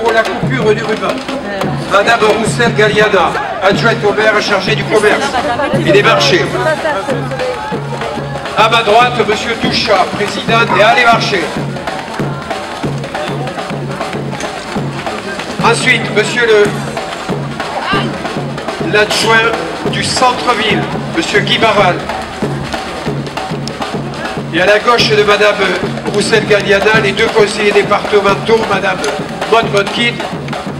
pour la coupure du ruban. Madame Roussel Galliana, adjointe au maire chargée du commerce et des marchés. À ma droite, Monsieur Toucha, président des Halles et Marchés. Ensuite, Monsieur l'adjoint du centre-ville, Monsieur Guy Barral. Et à la gauche de Madame Roussel Galliana, les deux conseillers départementaux, Madame Maud Monkin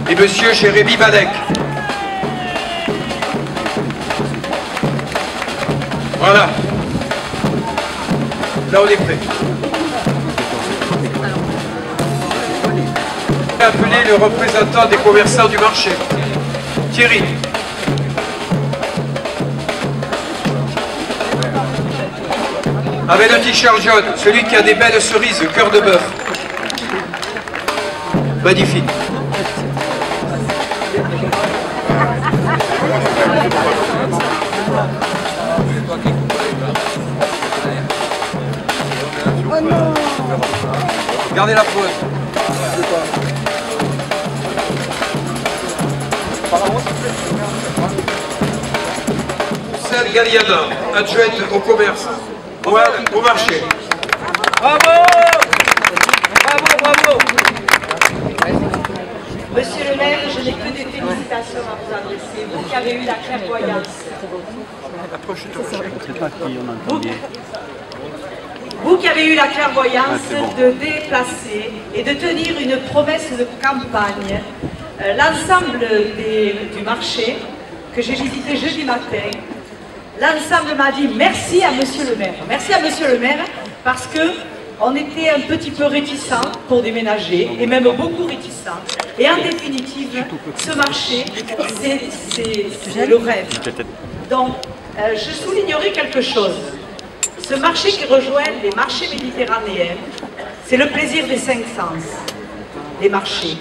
et Monsieur Jérémy Balek. Voilà. Là, on est prêt. Appeler le représentant des commerçants du marché, Thierry. Avec le t-shirt jaune, celui qui a des belles cerises, cœur de bœuf. Magnifique. Gardez la pause. Roussel Galliana, adjointe au commerce, au marché. Bravo! Bravo, bravo! Monsieur le maire, je n'ai que des félicitations à vous adresser. Vous qui avez eu la clairvoyance. Vous qui avez eu la clairvoyance de déplacer et de tenir une promesse de campagne, l'ensemble du marché que j'ai visité jeudi matin, l'ensemble m'a dit merci à Monsieur le maire. Merci à Monsieur le maire parce qu'on était un petit peu réticents pour déménager et même beaucoup réticents. Et en définitive, ce marché, c'est le rêve. Donc, je soulignerai quelque chose. Ce marché qui rejoint les marchés méditerranéens, c'est le plaisir des cinq sens, les marchés.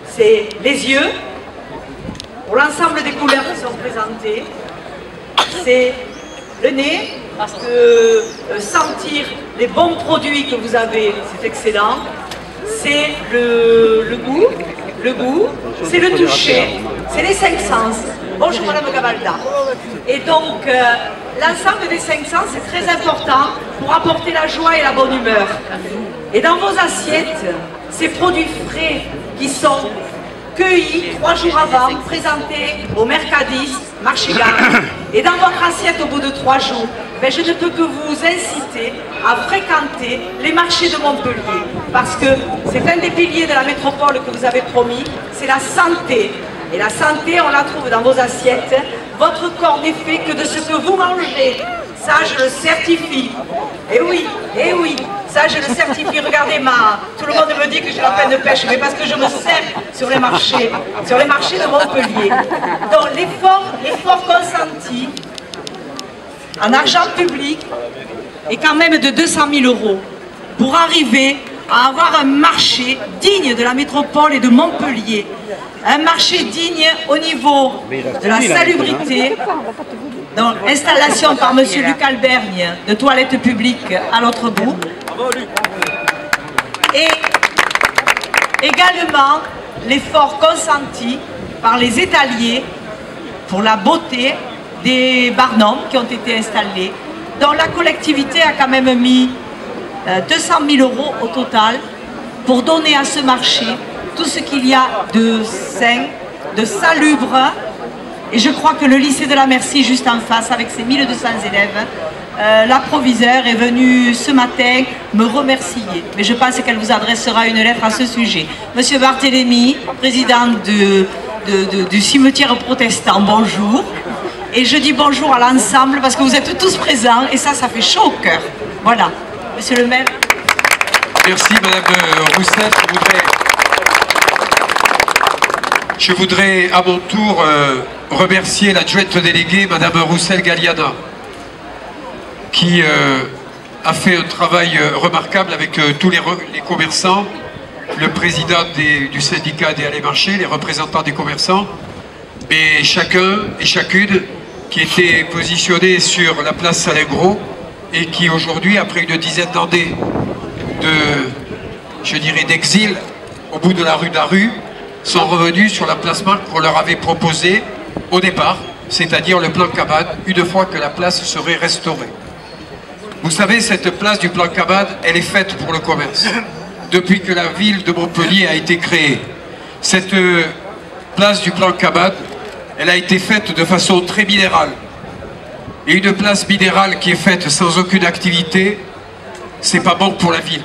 C'est les yeux, pour l'ensemble des couleurs qui sont présentées, c'est le nez, parce que sentir les bons produits que vous avez, c'est excellent. C'est le goût, c'est le toucher, c'est les cinq sens. Bonjour Madame Gabalda. Et donc, l'ensemble des cinq sens, c'est très important pour apporter la joie et la bonne humeur. Et dans vos assiettes, ces produits frais qui sont cueillis 3 jours avant, présentés au Mercadis, Marché Gare. Et dans votre assiette au bout de 3 jours, ben, je ne peux que vous inciter à fréquenter les marchés de Montpellier. Parce que c'est un des piliers de la métropole que vous avez promis, c'est la santé. Et la santé, on la trouve dans vos assiettes. Votre corps n'est fait que de ce que vous mangez. Ça, je le certifie. Et oui, ça, je le certifie. Regardez, tout le monde me dit que j'ai la peine de pêche, mais parce que je me sers sur les marchés de Montpellier. Donc, l'effort consenti en argent public est quand même de 200 000 € pour arriver à avoir un marché digne de la métropole et de Montpellier. Un marché digne au niveau de la salubrité, donc installation par M. Luc Albergne de toilettes publiques à l'autre bout. Et également l'effort consenti par les étaliers pour la beauté des barnums qui ont été installés, dont la collectivité a quand même mis 200 000 € au total pour donner à ce marché tout ce qu'il y a de sain, de salubre. Et je crois que le lycée de la Merci, juste en face, avec ses 1200 élèves, la proviseure est venue ce matin me remercier. Mais je pense qu'elle vous adressera une lettre à ce sujet. Monsieur Barthélémy, président du cimetière protestant, bonjour. Et je dis bonjour à l'ensemble parce que vous êtes tous présents et ça fait chaud au cœur. Voilà. Monsieur le maire. Merci Madame Roussel. Je voudrais à mon tour remercier l'adjointe déléguée Madame Roussel Galliana qui a fait un travail remarquable avec tous les commerçants, le président du syndicat des Halles et Marchés, les représentants des commerçants, et chacun et chacune qui était positionné sur la place Salingro et qui aujourd'hui, après une dizaine d'années je dirais d'exil au bout de la rue d'Aru, sont revenus sur l'emplacement qu'on leur avait proposé au départ, c'est-à-dire le plan Cabane, une fois que la place serait restaurée. Vous savez, cette place du plan Cabane, elle est faite pour le commerce. Depuis que la ville de Montpellier a été créée, cette place du plan Cabane, elle a été faite de façon très minérale. Et une place minérale qui est faite sans aucune activité, c'est pas bon pour la ville.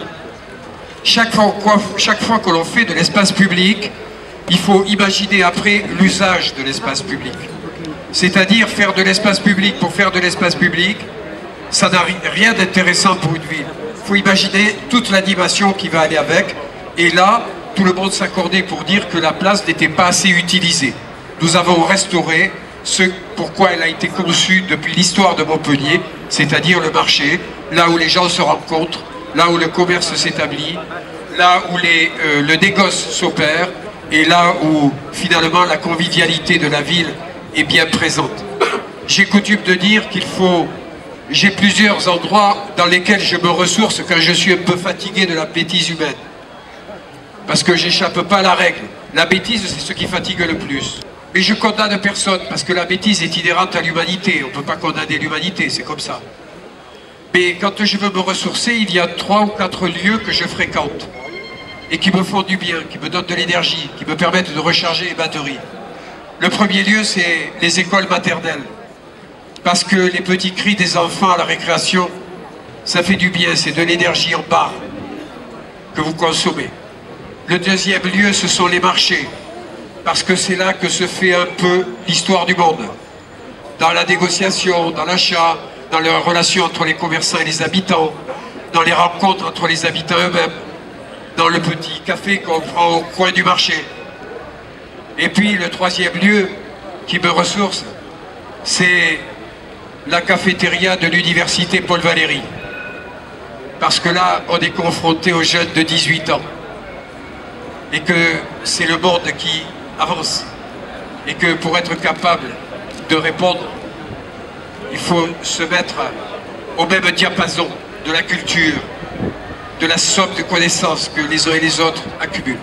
Chaque fois que l'on fait de l'espace public, il faut imaginer après l'usage de l'espace public. C'est-à-dire faire de l'espace public pour faire de l'espace public, ça n'a rien d'intéressant pour une ville. Il faut imaginer toute l'animation qui va aller avec. Et là, tout le monde s'accordait pour dire que la place n'était pas assez utilisée. Nous avons restauré ce pourquoi elle a été conçue depuis l'histoire de Montpellier, c'est-à-dire le marché, là où les gens se rencontrent, là où le commerce s'établit, là où le négoce s'opère, et là où finalement la convivialité de la ville est bien présente. J'ai coutume de dire qu'il faut... J'ai plusieurs endroits dans lesquels je me ressource quand je suis un peu fatigué de la bêtise humaine. Parce que j'échappe pas à la règle. La bêtise, c'est ce qui fatigue le plus. Mais je condamne personne, parce que la bêtise est inhérente à l'humanité. On ne peut pas condamner l'humanité, c'est comme ça. Mais quand je veux me ressourcer, il y a 3 ou 4 lieux que je fréquente. Et qui me font du bien, qui me donnent de l'énergie, qui me permettent de recharger les batteries. Le premier lieu, c'est les écoles maternelles. Parce que les petits cris des enfants à la récréation, ça fait du bien, c'est de l'énergie en barre que vous consommez. Le deuxième lieu, ce sont les marchés, parce que c'est là que se fait un peu l'histoire du monde. Dans la négociation, dans l'achat, dans les relations entre les commerçants et les habitants, dans les rencontres entre les habitants eux-mêmes, dans le petit café qu'on prend au coin du marché. Et puis le troisième lieu qui me ressource, c'est la cafétéria de l'université Paul Valéry. Parce que là, on est confronté aux jeunes de 18 ans. Et que c'est le monde qui avance. Et que pour être capable de répondre, il faut se mettre au même diapason de la culture, de la somme de connaissances que les uns et les autres accumulent.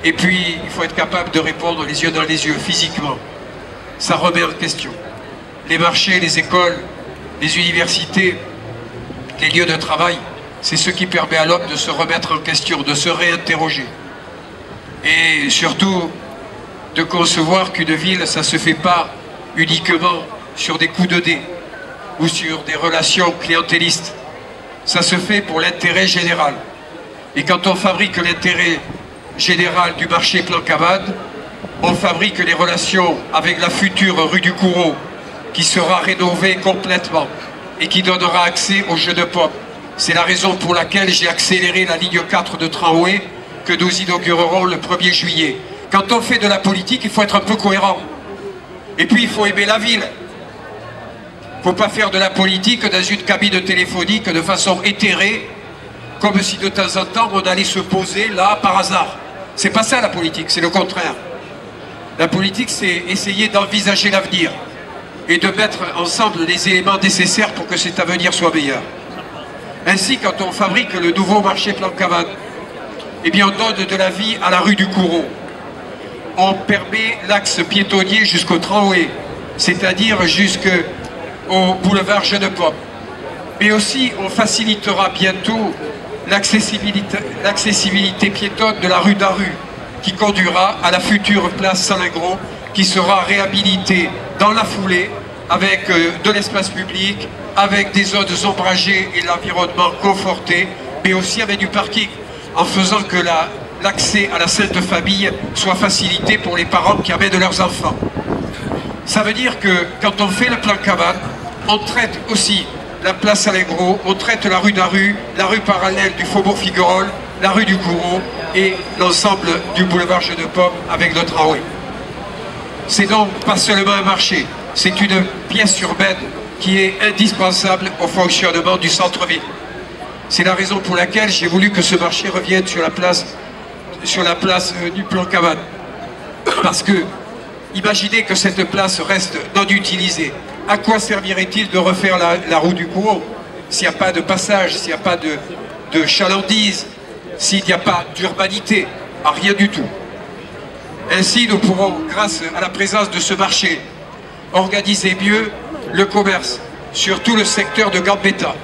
Et puis, il faut être capable de répondre les yeux dans les yeux, physiquement. Ça remet en question. Les marchés, les écoles, les universités, les lieux de travail, c'est ce qui permet à l'homme de se remettre en question, de se réinterroger. Et surtout, de concevoir qu'une ville, ça ne se fait pas uniquement sur des coups de dés ou sur des relations clientélistes. Ça se fait pour l'intérêt général. Et quand on fabrique l'intérêt général du marché Plan Cabane, on fabrique les relations avec la future rue du Coureau, qui sera rénovée complètement et qui donnera accès aux jeux de pommes. C'est la raison pour laquelle j'ai accéléré la ligne 4 de tramway que nous inaugurerons le 1er juillet. Quand on fait de la politique, il faut être un peu cohérent. Et puis il faut aimer la ville. Il ne faut pas faire de la politique dans une cabine téléphonique de façon éthérée, comme si de temps en temps on allait se poser là par hasard. C'est pas ça la politique, c'est le contraire. La politique, c'est essayer d'envisager l'avenir et de mettre ensemble les éléments nécessaires pour que cet avenir soit meilleur. Ainsi, quand on fabrique le nouveau marché Plan Cabane, eh bien on donne de la vie à la rue du Coureau. On permet l'axe piétonnier jusqu'au tramway, c'est-à-dire jusqu'au boulevard Jeune-Pomme. Mais aussi, on facilitera bientôt l'accessibilité piétonne de la rue d'Aru, qui conduira à la future place Salingro, qui sera réhabilitée dans la foulée avec de l'espace public, avec des zones ombragées et l'environnement conforté, mais aussi avec du parking, en faisant que l'accès à la Sainte Famille soit facilité pour les parents qui amènent leurs enfants. Ça veut dire que quand on fait le Plan Cabane, on traite aussi la place Salingro, on traite la rue d'Aru, la rue parallèle du Faubourg Figuerolles, la rue du Coureau et l'ensemble du boulevard Jeune-Pomme avec le tramway. C'est donc pas seulement un marché, c'est une pièce urbaine qui est indispensable au fonctionnement du centre-ville. C'est la raison pour laquelle j'ai voulu que ce marché revienne sur la place du Plan Cabane. Parce que, imaginez que cette place reste non utilisée. À quoi servirait-il de refaire la rue du Coureau s'il n'y a pas de passage, s'il n'y a pas de chalandise, s'il n'y a pas d'urbanité? À rien du tout. Ainsi, nous pourrons, grâce à la présence de ce marché, organiser mieux le commerce sur tout le secteur de Gambetta.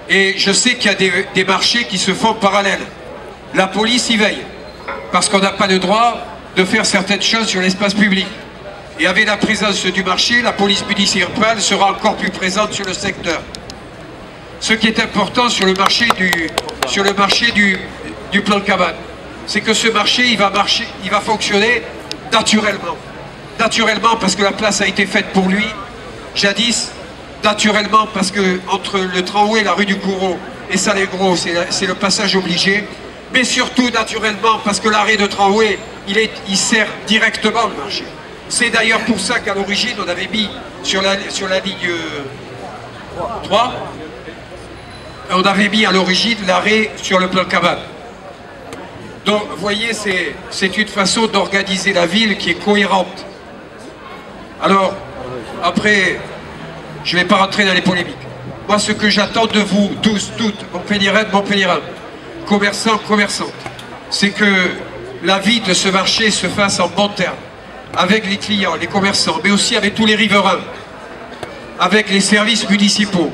Et je sais qu'il y a des marchés qui se font parallèles. La police y veille, parce qu'on n'a pas le droit de faire certaines choses sur l'espace public. Et avec la présence du marché, la police municipale sera encore plus présente sur le secteur. Ce qui est important sur le marché du plan cabane, c'est que ce marché, il va fonctionner naturellement. Naturellement parce que la place a été faite pour lui, jadis. Naturellement parce que entre le tramway, la rue du Coureau et Salengro, c'est le passage obligé. Mais surtout naturellement parce que l'arrêt de tramway, il sert directement le marché. C'est d'ailleurs pour ça qu'à l'origine, on avait mis sur la ligne 3, on avait mis à l'origine l'arrêt sur le plan cabane. Donc, vous voyez, c'est une façon d'organiser la ville qui est cohérente. Alors, après, je ne vais pas rentrer dans les polémiques. Moi, ce que j'attends de vous, tous, toutes, Montpelliérains, Montpelliérains, commerçants, commerçantes, c'est que la vie de ce marché se fasse en bon terme, avec les clients, les commerçants, mais aussi avec tous les riverains, avec les services municipaux.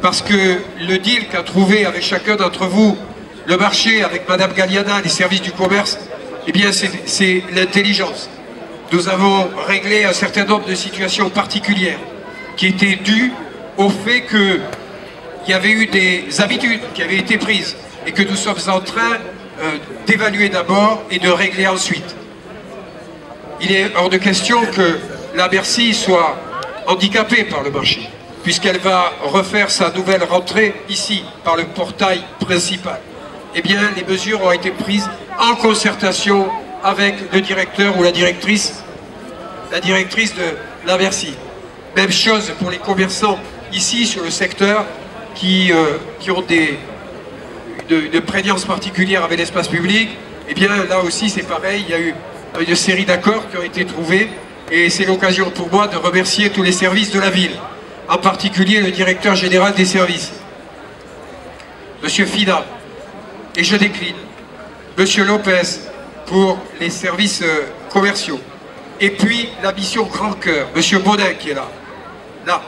Parce que le deal qu'a trouvé avec chacun d'entre vous, le marché avec Madame Galliana, les services du commerce, eh bien c'est l'intelligence. Nous avons réglé un certain nombre de situations particulières qui étaient dues au fait qu'il y avait eu des habitudes qui avaient été prises et que nous sommes en train d'évaluer d'abord et de régler ensuite. Il est hors de question que la Bercy soit handicapée par le marché, puisqu'elle va refaire sa nouvelle rentrée ici, par le portail principal. Eh bien, les mesures ont été prises en concertation avec le directeur ou la directrice de la Bercy. Même chose pour les commerçants ici sur le secteur qui ont une prégnance particulière avec l'espace public. Eh bien, là aussi, c'est pareil, il y a eu une série d'accords qui ont été trouvés et c'est l'occasion pour moi de remercier tous les services de la ville, en particulier le directeur général des services, Monsieur Fida, et je décline, Monsieur Lopez pour les services commerciaux, et puis la mission Grand Cœur, Monsieur Baudin qui est là,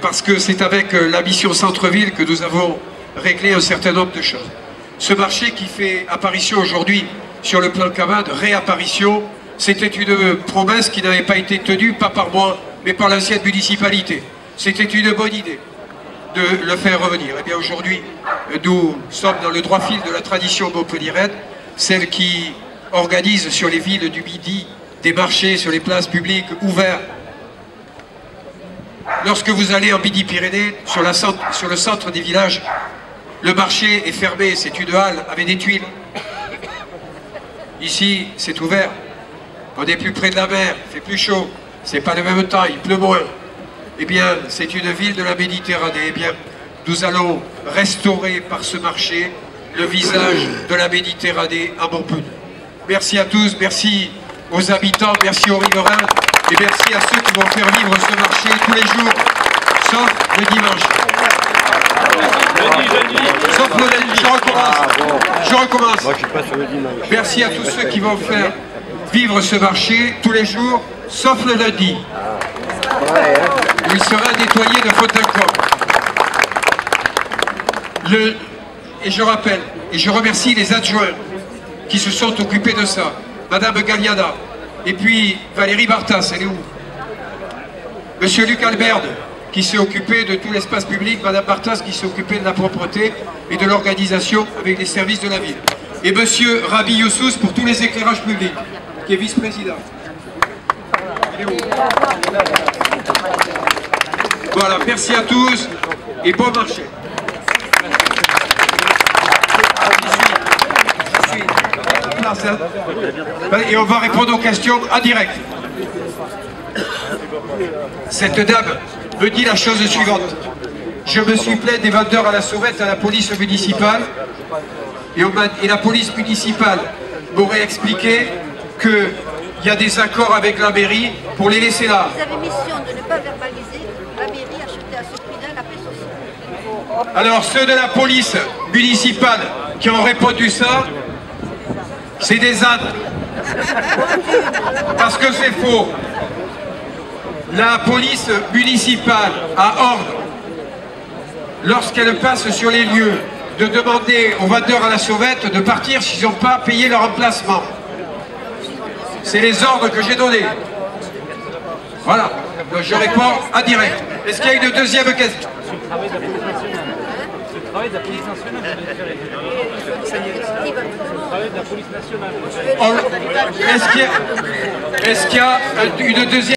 parce que c'est avec la mission Centre-Ville que nous avons réglé un certain nombre de choses. Ce marché qui fait apparition aujourd'hui sur le plan cabane, réapparition, c'était une promesse qui n'avait pas été tenue, pas par moi, mais par l'ancienne municipalité. C'était une bonne idée de le faire revenir. Et bien aujourd'hui, nous sommes dans le droit fil de la tradition montpelliéraine, celle qui organise sur les villes du Midi des marchés sur les places publiques ouverts. Lorsque vous allez en Midi-Pyrénées, sur le centre des villages, le marché est fermé, c'est une halle avec des tuiles. Ici, c'est ouvert. On est plus près de la mer, il fait plus chaud. C'est pas le même temps, il pleut moins. Eh bien, c'est une ville de la Méditerranée. Eh bien, nous allons restaurer par ce marché le visage de la Méditerranée à Montpellier. Merci à tous, merci aux habitants, merci aux riverains et merci à ceux qui vont faire vivre ce marché tous les jours, sauf le dimanche. Sauf le lundi, je recommence. Moi, je suis pas sur le dimanche. Merci à tous ceux qui vont faire vivre ce marché tous les jours, sauf le lundi, où il sera nettoyé de faute d'accord. Et je rappelle, et je remercie les adjoints qui se sont occupés de ça, Madame Galliana, et puis Valérie Bartas, elle est où? Monsieur Luc Alberde, qui s'est occupé de tout l'espace public, Madame Bartas qui s'est occupée de la propreté et de l'organisation avec les services de la ville. Et Monsieur Rabi Youssous pour tous les éclairages publics, qui est vice-président. Il est où? Voilà, merci à tous et bon marché. Et on va répondre aux questions en direct. Cette dame me dit la chose suivante. Je me suis plaint des vendeurs à la sauvette à la police municipale et la police municipale m'aurait expliqué qu'il y a des accords avec la mairie pour les laisser là. Vous avez mission de ne pas verbaliser, la mairie achetait à ce prix-là la paix sociale. Alors ceux de la police municipale qui ont répondu ça, C'est des ânes. Parce que c'est faux. La police municipale a ordre, lorsqu'elle passe sur les lieux, de demander aux vendeurs à la sauvette de partir s'ils n'ont pas payé leur emplacement. C'est les ordres que j'ai donnés. Voilà. Donc je réponds en direct. Est-ce qu'il y a une deuxième question? C'est le travail de la police nationale. C'est le travail de la police nationale. C'est le travail de la police nationale. Est-ce qu'il y a une deuxième